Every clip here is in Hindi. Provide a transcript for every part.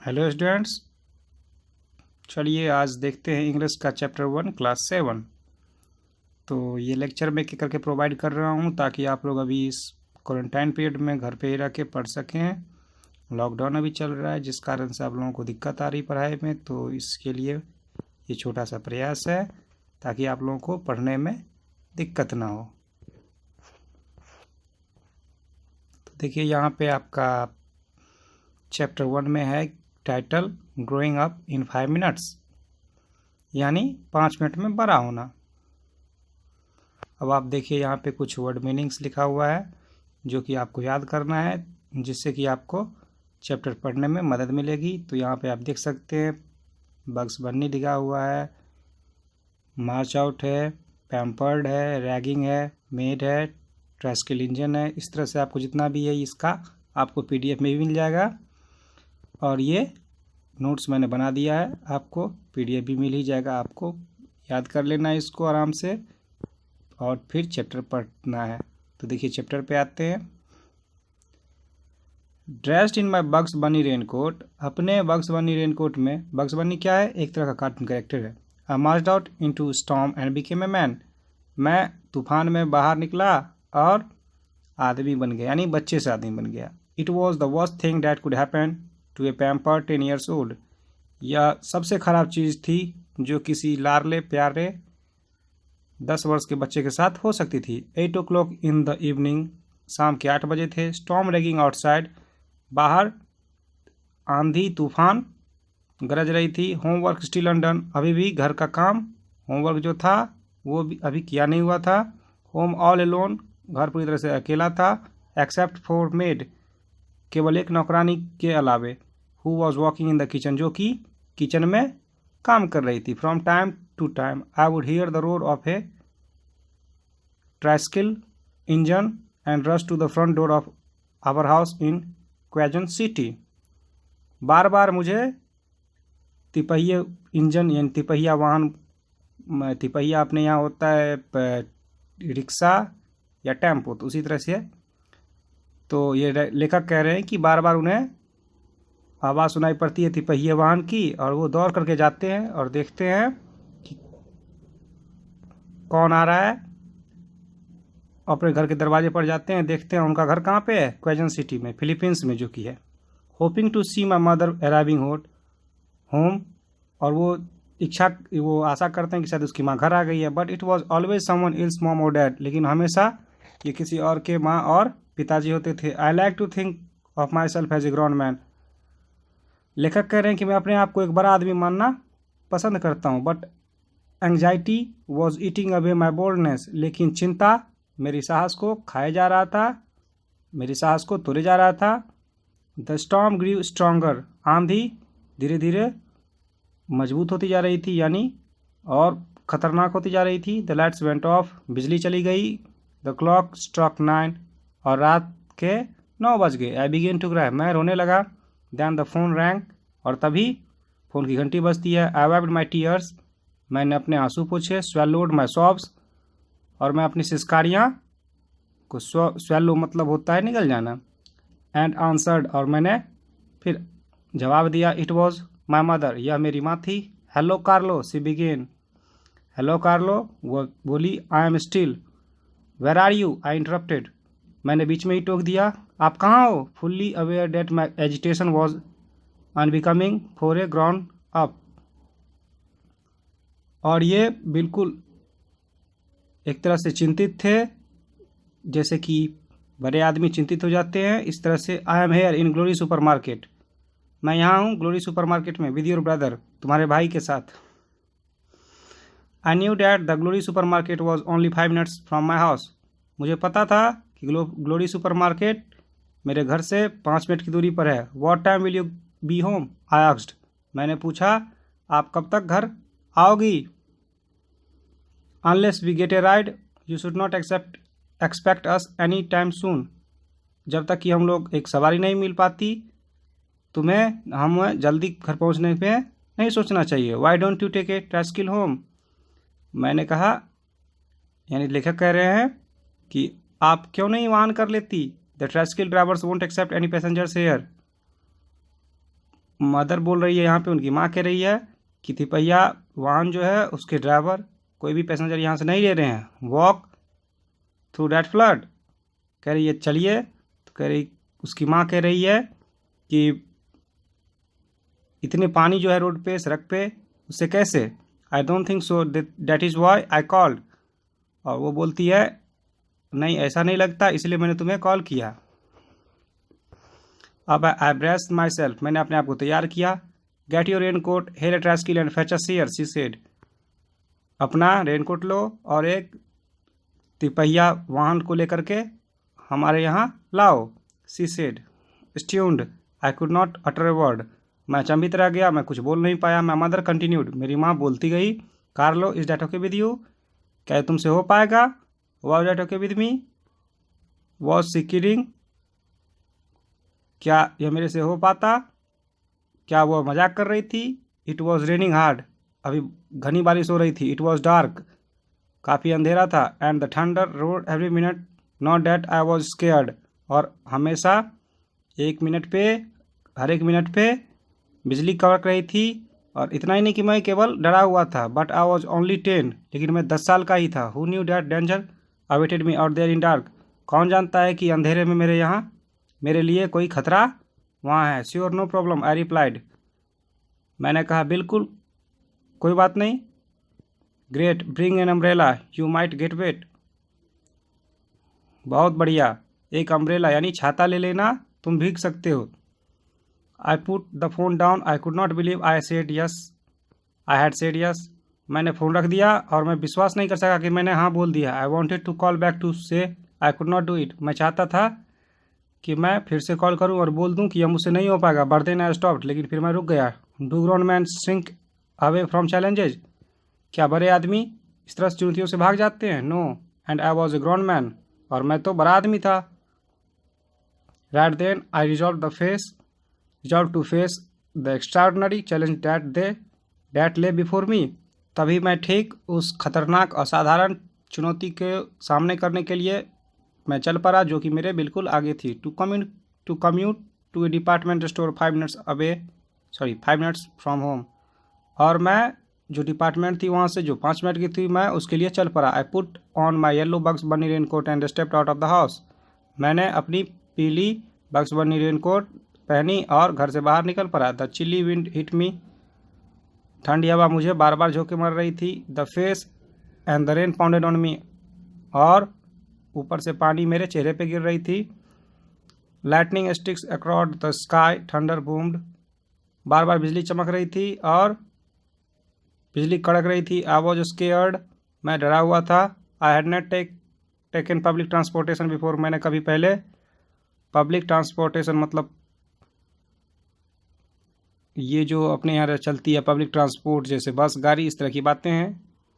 हेलो स्टूडेंट्स, चलिए आज देखते हैं इंग्लिश का चैप्टर 1 क्लास 7। तो ये लेक्चर मैं करके प्रोवाइड कर रहा हूँ ताकि आप लोग अभी इस क्वारंटाइन पीरियड में घर पे ही रह के पढ़ सकें। लॉकडाउन अभी चल रहा है जिस कारण से आप लोगों को दिक्कत आ रही पढ़ाई में, तो इसके लिए ये छोटा सा प्रयास है ताकि आप लोगों को पढ़ने में दिक्कत ना हो। तो देखिए यहाँ पे आपका चैप्टर 1 में है title growing up in 5 minutes, यानी 5 मिनट में बड़ा होना। अब आप देखिए यहाँ पे कुछ वर्ड मीनिंग्स लिखा हुआ है जो कि आपको याद करना है, जिससे कि आपको चैप्टर पढ़ने में मदद मिलेगी। तो यहाँ पे आप देख सकते हैं बग्स बन्नी लिखा हुआ है, मार्च आउट है, पैम्पर्ड है, रैगिंग है, मेड है, ट्राइसिकल इंजन है। इस तरह से आपको जितना भी है इसका आपको पीडीएफ में भी मिल जाएगा, और ये नोट्स मैंने बना दिया है, आपको पीडीएफ भी मिल ही जाएगा। आपको याद कर लेना है इसको आराम से और फिर चैप्टर पढ़ना है। तो देखिए चैप्टर पे आते हैं। Dressed in my Bugs Bunny raincoat, अपने बग्स बनी रेनकोट में, बग्स बनी क्या है, एक तरह का कार्टून कैरेक्टर है। I marched out into storm and became a man, मैं तूफान में बाहर निकला और आदमी बन गया, यानी बच्चे से आदमी बन गया। It was the worst thing that could happen to a pamper 10 years old, यह सबसे ख़राब चीज़ थी जो किसी लाडले प्यारे 10 वर्ष के बच्चे के साथ हो सकती थी। 8 o'clock इन द इवनिंग, शाम के 8 बजे थे। स्टॉर्म रैगिंग आउटसाइड, बाहर आंधी तूफान गरज रही थी। होमवर्क स्टिल अनडन, अभी भी घर का काम होमवर्क जो था वो भी अभी किया नहीं हुआ था। होम ऑल अलोन, घर पूरी तरह से अकेला था। एक्सेप्ट फॉर मेड, केवल एक नौकरानी के अलावे। Who was walking in the kitchen, जो कि किचन में काम कर रही थी। From time to time I would hear the roar of a tricycle engine and rush to the front door of our house in Quezon City, बार बार मुझे तिपहिया इंजन यानी तिपहिया वाहन, तिपहिया अपने यहाँ होता है रिक्शा या टेम्पो, तो उसी तरह से। तो ये लेखक कह रहे हैं कि बार बार उन्हें आवाज़ सुनाई पड़ती है तिपहिया वाहन की, और वो दौड़ करके जाते हैं और देखते हैं कि कौन आ रहा है। अपने घर के दरवाजे पर जाते हैं, देखते हैं उनका घर कहाँ पे है, क्वेजन सिटी में, फिलीपींस में जो कि है। Hoping to see my mother arriving home, और वो आशा करते हैं कि शायद उसकी माँ घर आ गई है। But it was always someone else mom और डैड, लेकिन हमेशा ये किसी और के माँ और पिताजी होते थे। I like to think of myself as a grown man, लेखक कह रहे हैं कि मैं अपने आप को एक बड़ा आदमी मानना पसंद करता हूँ। But anxiety was eating away my boldness, लेकिन चिंता मेरी साहस को खाए जा रहा था, मेरी साहस को तोड़े जा रहा था। द स्टॉर्म ग्रीव स्ट्रॉन्गर, आंधी धीरे धीरे मजबूत होती जा रही थी, यानी और ख़तरनाक होती जा रही थी। द लाइट्स वेंट ऑफ, बिजली चली गई। द क्लॉक स्ट्रक 9, और रात के 9 बज गए। आई बिगेन टू क्राई, मैं रोने लगा। दैन द फोन रैंग, और तभी फ़ोन की घंटी बजती है। आई वाइप्ड माई टीयर्स, मैंने अपने आंसू पोछे। स्वेलोड माई सॉब्स, और मैं अपनी सिसकारियाँ को स्वेलो मतलब होता है निकल जाना। एंड आंसर्ड, और मैंने फिर जवाब दिया। इट वॉज माई मदर, यह मेरी माँ थी। Hello Carlo, she began, hello Carlo, वो बोली। I am still, where are you, I interrupted, मैंने बीच में ही टोक दिया। आप कहाँ हो। Fully aware that my agitation was unbecoming for a grown up, और ये बिल्कुल एक तरह से चिंतित थे, जैसे कि बड़े आदमी चिंतित हो जाते हैं, इस तरह से। I am here in Glory super market, मैं यहाँ हूँ ग्लोरी सुपर मार्केट में, विद योर ब्रदर, तुम्हारे भाई के साथ। I knew that the glory super market was only 5 minutes from my house, मुझे पता था कि ग्लोरी सुपर मार्केट मेरे घर से 5 मिनट की दूरी पर है। What time will you be home, I asked, मैंने पूछा आप कब तक घर आओगी। Unless we get a ride you should not expect us any time soon, जब तक कि हम लोग एक सवारी नहीं मिल पाती तुम्हें हम जल्दी घर पहुंचने पे नहीं सोचना चाहिए। Why don't you take a tricycle home, मैंने कहा, यानी लेखक कह रहे हैं कि आप क्यों नहीं वाहन कर लेती। The tricycle drivers won't accept any passengers here, mother बोल रही है यहाँ पे, उनकी माँ कह रही है कि तिपहिया वाहन जो है उसके ड्राइवर कोई भी पैसेंजर यहाँ से नहीं ले रहे हैं। वॉक थ्रू डैट फ्लड, कह रही है चलिए। तो कह रही, उसकी माँ कह रही है कि इतने पानी जो है रोड पे, सड़क पे, उससे कैसे? I don't think so, that is why I called. और वो बोलती है नहीं ऐसा नहीं लगता, इसलिए मैंने तुम्हें कॉल किया। अब आई ब्रेस माई सेल्फ, मैंने अपने आप को तैयार किया। Get your rain coat, hail a tricycle and fetch a chair, she said. अपना रेन कोट लो और एक तिपहिया वाहन को लेकर के हमारे यहाँ लाओ, she said. Stunned, I could not utter a word, मैं अचंभित रह गया, मैं कुछ बोल नहीं पाया। मैं मदर कंटिन्यूड, मेरी माँ बोलती गई, Carlo is that okay with you, क्या ये तुमसे हो पाएगा? Was that okay with me? Was she kidding, क्या यह मेरे से हो पाता? क्या वह मजाक कर रही थी? इट वॉज रेनिंग हार्ड, अभी घनी बारिश हो रही थी। इट वॉज डार्क, काफ़ी अंधेरा था। And the thunder roared every minute, not that I was scared, और हमेशा हर एक मिनट पे बिजली कड़क रही थी। और इतना ही नहीं कि मैं केवल डरा हुआ था, बट आई वॉज ओनली 10, लेकिन मैं 10 साल का ही था। Who knew that danger awaited me out there in dark, कौन जानता है कि अंधेरे में मेरे लिए कोई खतरा वहाँ है। Sure no problem, I replied, मैंने कहा बिल्कुल कोई बात नहीं। Great, bring an umbrella, you might get wet, बहुत बढ़िया, एक अम्ब्रेला यानी छाता ले लेना, तुम भीग सकते हो। I put the phone down, I could not believe I had said yes, मैंने फ़ोन रख दिया और मैं विश्वास नहीं कर सका कि मैंने हाँ बोल दिया। I wanted to call back to say I could not do it, मैं चाहता था कि मैं फिर से कॉल करूं और बोल दूं कि यह मुझसे नहीं हो पाएगा, बट देन आई स्टॉप्ड, लेकिन फिर मैं रुक गया। Do grown man shrink away from challenges, क्या बड़े आदमी इस तरह से चुनौतियों से भाग जाते हैं? No, and I was a grown man, और मैं तो बड़ा आदमी था। Right then I resolved to face the extraordinary challenge that lay before me, तभी मैं ठीक उस खतरनाक असाधारण चुनौती के सामने करने के लिए मैं चल पड़ा जो कि मेरे बिल्कुल आगे थी। To commute to a department store 5 minutes from home, और मैं जो डिपार्टमेंट थी वहाँ से जो 5 मिनट की थी, मैं उसके लिए चल पड़ा। I put on my yellow Bugs Bunny rain coat and stepped out of the house, मैंने अपनी पीली बग्स बनी रेन कोट पहनी और घर से बाहर निकल पड़ा। The chilly wind hit me, ठंडी हवा मुझे बार बार झोंके मार रही थी। The face and the rain pounded on me, और ऊपर से पानी मेरे चेहरे पे गिर रही थी। Lightning streaks across the sky, thunder boomed, बार बार बिजली चमक रही थी और बिजली कड़क रही थी। आई वॉज स्केयर्ड, मैं डरा हुआ था। I had not taken public transportation before, मैंने कभी पहले पब्लिक ट्रांसपोर्टेशन मतलब ये जो अपने यहाँ चलती है पब्लिक ट्रांसपोर्ट, जैसे बस गाड़ी, इस तरह की बातें हैं,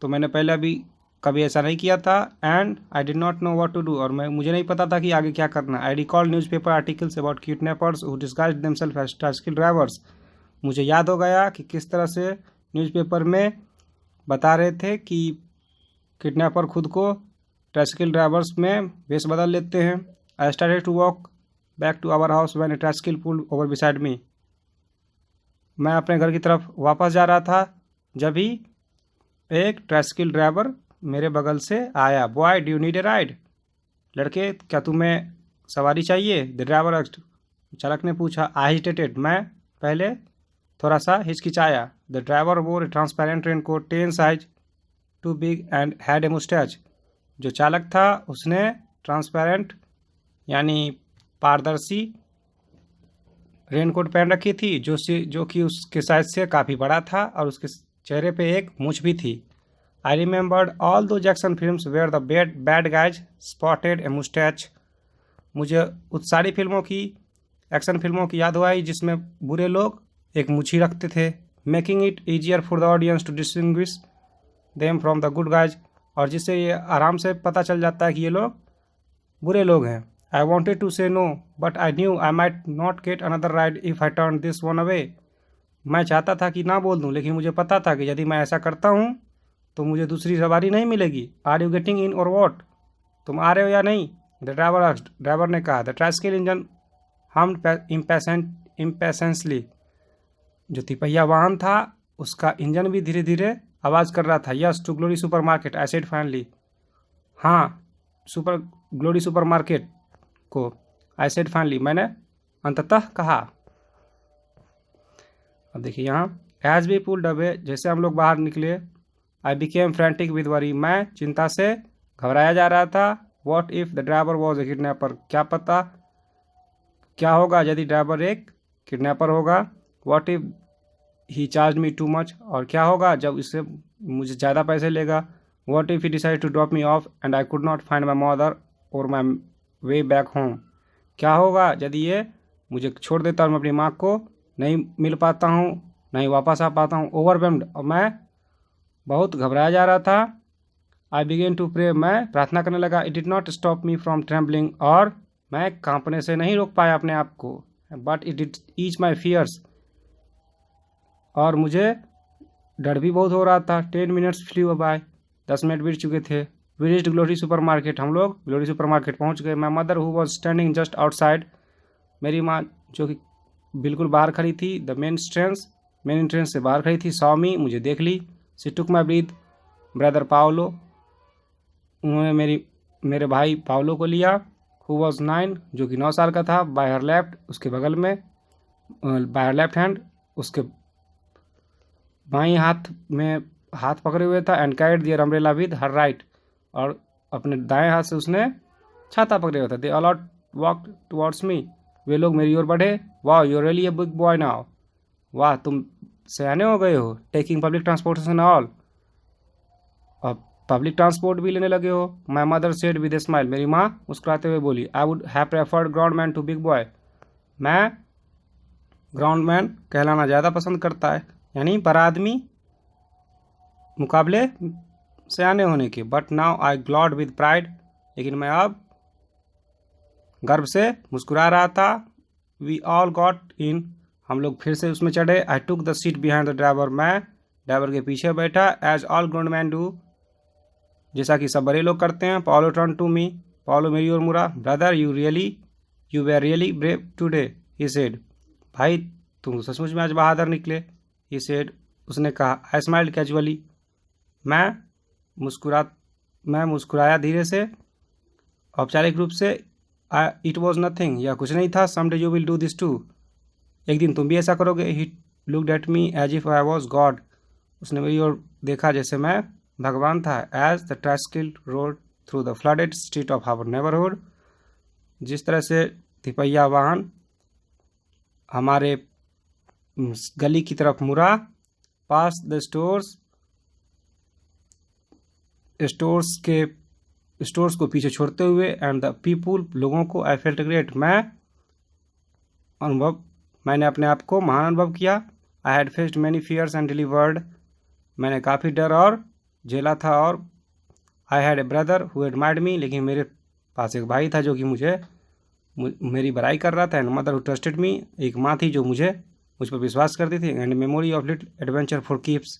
तो मैंने पहले अभी कभी ऐसा नहीं किया था। And I did not know what to do, और मुझे नहीं पता था कि आगे क्या करना। I recall newspaper articles about kidnappers who disguised themselves as tricycle drivers, मुझे याद हो गया कि किस तरह से न्यूज़पेपर में बता रहे थे कि किडनैपर खुद को ट्राइसिकल ड्राइवर्स में वेश बदल लेते हैं। I started to walk back to our house when a tricycle pulled over beside me, मैं अपने घर की तरफ वापस जा रहा था जब ही एक ट्राइसिकल ड्राइवर मेरे बगल से आया। Boy do you need a ride, लड़के क्या तुम्हें सवारी चाहिए? द ड्राइवर आस्क्ड, चालक ने पूछा। आई हेजिटेटेड, मैं पहले थोड़ा सा हिचकिचाया। The driver wore a transparent raincoat 10 size too big and had a mustache, जो चालक था उसने ट्रांसपेरेंट यानी पारदर्शी रेनकोट पहन रखी थी जो कि उसके साइज से काफ़ी बड़ा था और उसके चेहरे पे एक मूंछ भी थी। I remembered all those action films where the bad guys sported a mustache, मुझे उस सारी फिल्मों की एक्शन फिल्मों की याद हुआ जिसमें बुरे लोग एक मूंछी रखते थे। Making it easier for the audience to distinguish them from the good guys, और जिससे ये आराम से पता चल जाता है कि ये लोग बुरे लोग हैं। I wanted to say no, but I knew I might not get another ride if I turned this one away. मैं चाहता था कि ना बोल दूं, लेकिन मुझे पता था कि यदि मैं ऐसा करता हूं तो मुझे दूसरी सवारी नहीं मिलेगी। Are you getting in or what, तुम आ रहे हो या नहीं? द ड्राइवर आस्क्ड, ड्राइवर ने कहा। The tricycle engine hummed impatiently, जो तिपहिया वाहन था उसका इंजन भी धीरे धीरे आवाज़ कर रहा था। Yes to Glory supermarket I said finally. हाँ सुपर ग्लोरी सुपरमार्केट को आई सेड फाइनली, मैंने अंततः कहा। अब देखिए यहाँ एज वी पुल्ड अवे, जैसे हम लोग बाहर निकले, I became frantic with worry, मैं चिंता से घबराया जा रहा था। What if the driver was a kidnapper, क्या पता क्या होगा यदि ड्राइवर एक किडनैपर होगा। What if he charge me too much, और क्या होगा जब इससे मुझे ज़्यादा पैसे लेगा। What if he decide to drop me off and I could not find my mother और माई वे बैक होम, क्या होगा यदि ये मुझे छोड़ देता और मैं अपनी माँ को नहीं मिल पाता हूँ, नहीं वापस आ पाता हूँ। ओवरवेल्म्ड, और मैं बहुत घबराया जा रहा था। आई बिगेन टू प्रे, मैं प्रार्थना करने लगा। It did not stop me from trembling, और मैं कांपने से नहीं रोक पाया अपने आप को। But it did ease my fears, और मुझे डर भी बहुत हो रहा था। 10 मिनट्स फ्लू बाय, 10 मिनट बीत चुके थे। वी रीच्ड ग्लोरी सुपरमार्केट, हम लोग ग्लोरी सुपरमार्केट पहुंच गए। My mother who was standing just outside, मेरी माँ जो कि बिल्कुल बाहर खड़ी थी, द मेन एंट्रेंस से बाहर खड़ी थी, सॉ मी, मुझे देख ली। She took my breath brother Paolo, उन्होंने मेरे भाई पाओलो को लिया। हु वॉज 9, जो कि 9 साल का था। बाय हर लेफ्ट, उसके बगल में, बाय हर लेफ्ट हैंड, उसके बाईं हाथ में हाथ पकड़े हुए था। And carried their umbrella with her right, और अपने दाएं हाथ से उसने छाता पकड़े हुआ था। They all walk towards me, वे लोग मेरी ओर बढ़े। Wow you really a big boy now, वाह तुम सयाने हो गए हो। टेकिंग पब्लिक ट्रांसपोर्टेशन ऑल, और पब्लिक ट्रांसपोर्ट भी लेने लगे हो। My mother said with a smile, मेरी माँ मुस्कुराते हुए बोली। I would have preferred ground man to big boy, मैं ग्राउंड मैन कहलाना ज़्यादा पसंद करता है, यानी बड़ा आदमी मुकाबले सयाने होने के। But now I glowed with pride, लेकिन मैं अब गर्व से मुस्कुरा रहा था। वी ऑल गॉट इन, हम लोग फिर से उसमें चढ़े। I took the seat behind the driver, मैं ड्राइवर के पीछे बैठा। As all ground man do, जैसा कि सब बड़े लोग करते हैं। Paolo turn to me, Paolo मेरी ओर मुड़ा। Brother you were really brave today, he said, भाई तुम सचमुच में आज बहादुर निकले। ही सेड, उसने कहा। आई स्माइल्ड कैजुअली, मैं मुस्कुराया धीरे से, औपचारिक रूप से। इट वॉज नथिंग, यह कुछ नहीं था। Someday you will do this too, एक दिन तुम भी ऐसा करोगे। He looked at me as if I was God, उसने मेरी ओर देखा जैसे मैं भगवान था। As the tricycle rode through the flooded street of our neighbourhood, जिस तरह से तिपहिया वाहन हमारे गली की तरफ मुड़ा। पास द स्टोर्स को पीछे छोड़ते हुए। एंड द पीपुल, लोगों को। आई फेल्ट ग्रेट, मैंने अपने आप को महान अनुभव किया। I had faced many fears and delivered, मैंने काफ़ी डर और झेला था। और I had a brother who admired me, लेकिन मेरे पास एक भाई था जो कि मेरी बड़ाई कर रहा था। And mother who trusted me, एक माँ थी जो मुझ पर विश्वास करती थी। And memory of little adventure for keeps,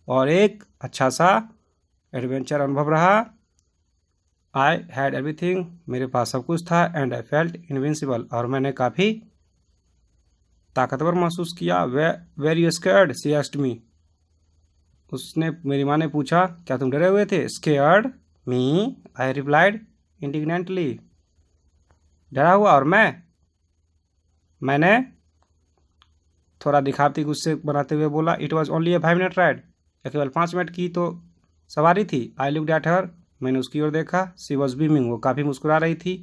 और एक अच्छा सा एडवेंचर अनुभव रहा। आई हैड एवरीथिंग, मेरे पास सब कुछ था। एंड आई फेल्ट इनविंसिबल, और मैंने काफ़ी ताकतवर महसूस किया। Were you scared, she asked me, मेरी माँ ने पूछा, क्या तुम डरे हुए थे। स्केयर्ड मी, आई रिप्लाइड इंडिग्नेंटली, डरा हुआ। और मैंने थोड़ा दिखावती गुस्से बनाते हुए बोला। It was only A 5 minute ride, या केवल 5 मिनट की तो सवारी थी। आई लुक्ड एट हर, मैंने उसकी ओर देखा। शी वॉज बीमिंग, वो काफ़ी मुस्कुरा रही थी।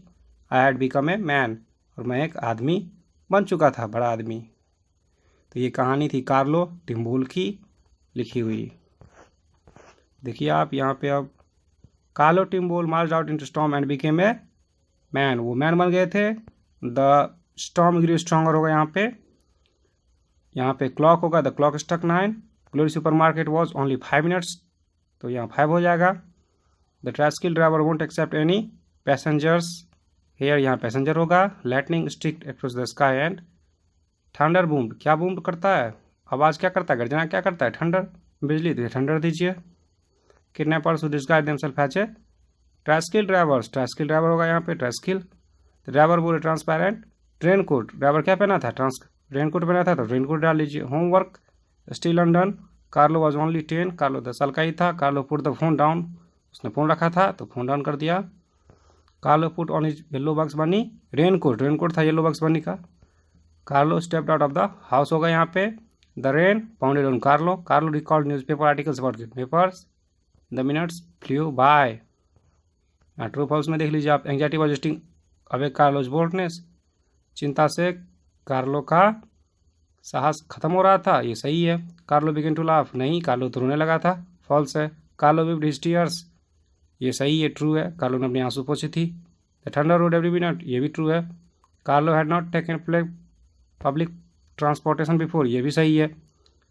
I had become a man, और मैं एक आदमी बन चुका था, बड़ा आदमी। तो ये कहानी थी कार्लो टिम्बूल की लिखी हुई। देखिए आप यहाँ पे, अब Carlo Timbul marched out into storm and became a man, वो मैन बन गए थे। द स्टॉर्म ग्रू स्ट्रॉन्गर होगा यहाँ पे क्लॉक होगा, the clock struck 9। Glory supermarket was only 5 minutes, तो यहाँ 5 हो जाएगा। The tricycle driver won't accept any passengers here, यहाँ पैसेंजर होगा। Lightning streaked across the sky and thunder boomed, क्या बूम्ड करता है, आवाज़ क्या करता है, गर्जना क्या करता है, थंडर, बिजली, तो थंडर दीजिए। Kidnappers who disguise themselves as a tricycle driver होगा यहाँ पे ट्राइसिकल। ड्राइवर बोले ट्रांसपेरेंट ट्रेन कोट, ड्राइवर क्या पहना था, रेनकोट पहना था तो रेनकोट डाल लीजिए। Homework still London, Carlo was only 10, Carlo 10 साल का ही था। Carlo put the phone down, उसने फ़ोन रखा था तो फ़ोन डाउन कर दिया। Carlo put on his yellow Bugs Bunny, raincoat था येलो बक्स बनी का। Carlo stepped out of the house होगा यहाँ पे। The rain pounded on Carlo, Carlo record newspaper articles about papers, the minutes flew by. True false में देख लीजिए आप। Anxiety was eating away Carlos boldness, चिंता से कार्लो का साहस खत्म हो रहा था, ये सही है। कार्लो बिगिन टू लाफ, नहीं कार्लो तो रोने लगा था, फॉल्स है। कार्लो विप्ड हिज टीयर्स, ये सही है, ट्रू है, कार्लो ने अपनी आंसू पोंछी थी। The thunder roared every minute, ये भी ट्रू है। Carlo had not taken public transportation before, ये भी सही है।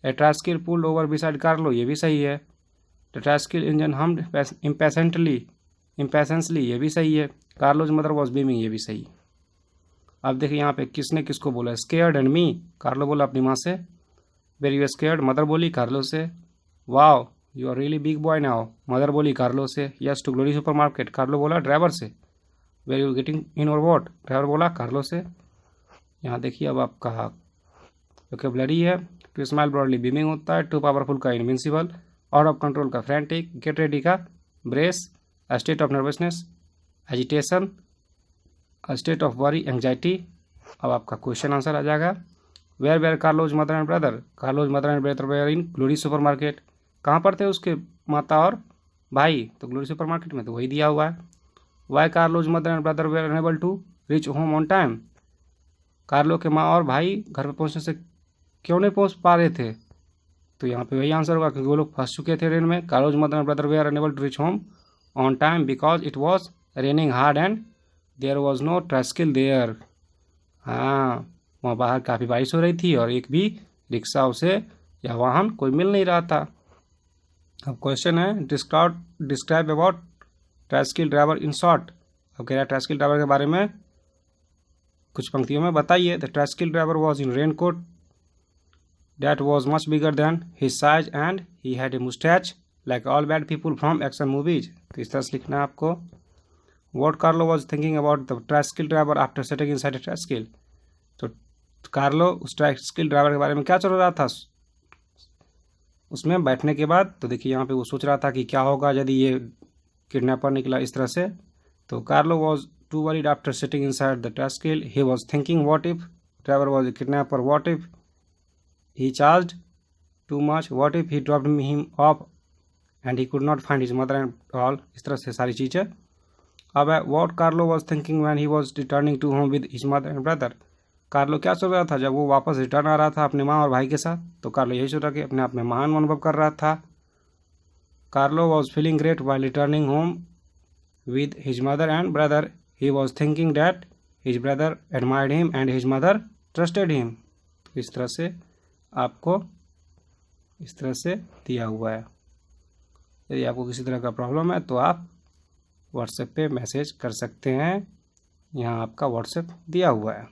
A tricycle pulled over beside Carlo, ये भी सही है। The tricycle engine hummed impatiently, ये भी सही है। कार्लोज मदर वॉज बीमिंग, ये भी सही। अब देखिए यहाँ पे किसने किसको बोला, स्केयर्ड एंड मी, कार्लो बोला अपनी माँ से। वेर यू स्केयर्ड, मदर बोली कार्लो से। Wow you are really big boy now, mother बोली कार्लो से। Yes to Glory super market, Carlo बोला ड्राइवर से। Were you getting in or what, driver बोला कार्लो से। यहाँ देखिए अब आपका वोकेबलरी है। टू स्माइल ब्रॉडली बीमिंग होता है, टू पावरफुल का इनविंसिबल, आउट ऑफ कंट्रोल का फ्रैंटिक, गेट रेडी का brace, a state of nervousness agitation, a state of worry anxiety. अब आपका क्वेश्चन आंसर आ जाएगा। Where Carlo's mother and brother, Carlo's mother and brother were in Glory super market, कहाँ पर थे उसके माता और भाई, तो ग्लोरी सुपर मार्केट में, तो वही दिया हुआ है। Why Carlo's mother and brother were unable to reach home on time, Carlo के माँ और भाई घर पर पहुँचने से क्यों नहीं पहुँच पा रहे थे, तो यहाँ पे वही आंसर होगा क्योंकि वो लोग फंस चुके थे रेन में। Carlo's mother and brother were unable to reach home on time because it was raining hard and there was no tricycle there. हाँ, वहाँ बाहर काफ़ी बारिश हो रही थी और एक भी रिक्शा उसे या वाहन कोई मिल नहीं रहा था। अब क्वेश्चन है describe about tricycle driver in short. अब कह रहा है ट्राइसिकल ड्राइवर के बारे में कुछ पंक्तियों में बताइए। The tricycle driver was in rain coat that was much bigger than his size and he had a mustache like all bad people from action movies। तो इस तरह से लिखना है आपको। What Carlo was thinking about the tricycle driver after sitting inside a tricycle। तो कार्लो उस ट्राइसिकल ड्राइवर के बारे में क्या चल रहा था उसमें बैठने के बाद, तो देखिए यहाँ पे वो सोच रहा था कि क्या होगा यदि ये किडनैपर निकला इस तरह से। तो Carlo was to worried after sitting inside the tricycle, he was thinking what if driver was a kidnapper, what if he charged too much, what if he dropped him off and he could not find his mother and all, इस तरह से सारी चीज़ें। अब है what Carlo was thinking when he was returning to home with his mother and brother। Carlo क्या सोच रहा था जब वो वापस रिटर्न आ रहा था अपने माँ और भाई के साथ, तो कार्लो यही सोच रहा कि अपने आप में महान अनुभव कर रहा था। Carlo was feeling great while returning home with his mother and brother, he was thinking that his brother admired him and his mother trusted him। तो इस तरह से आपको इस तरह से दिया हुआ है। यदि आपको किसी तरह का प्रॉब्लम है तो आप व्हाट्सएप पे मैसेज कर सकते हैं, यहाँ आपका व्हाट्सएप दिया हुआ है।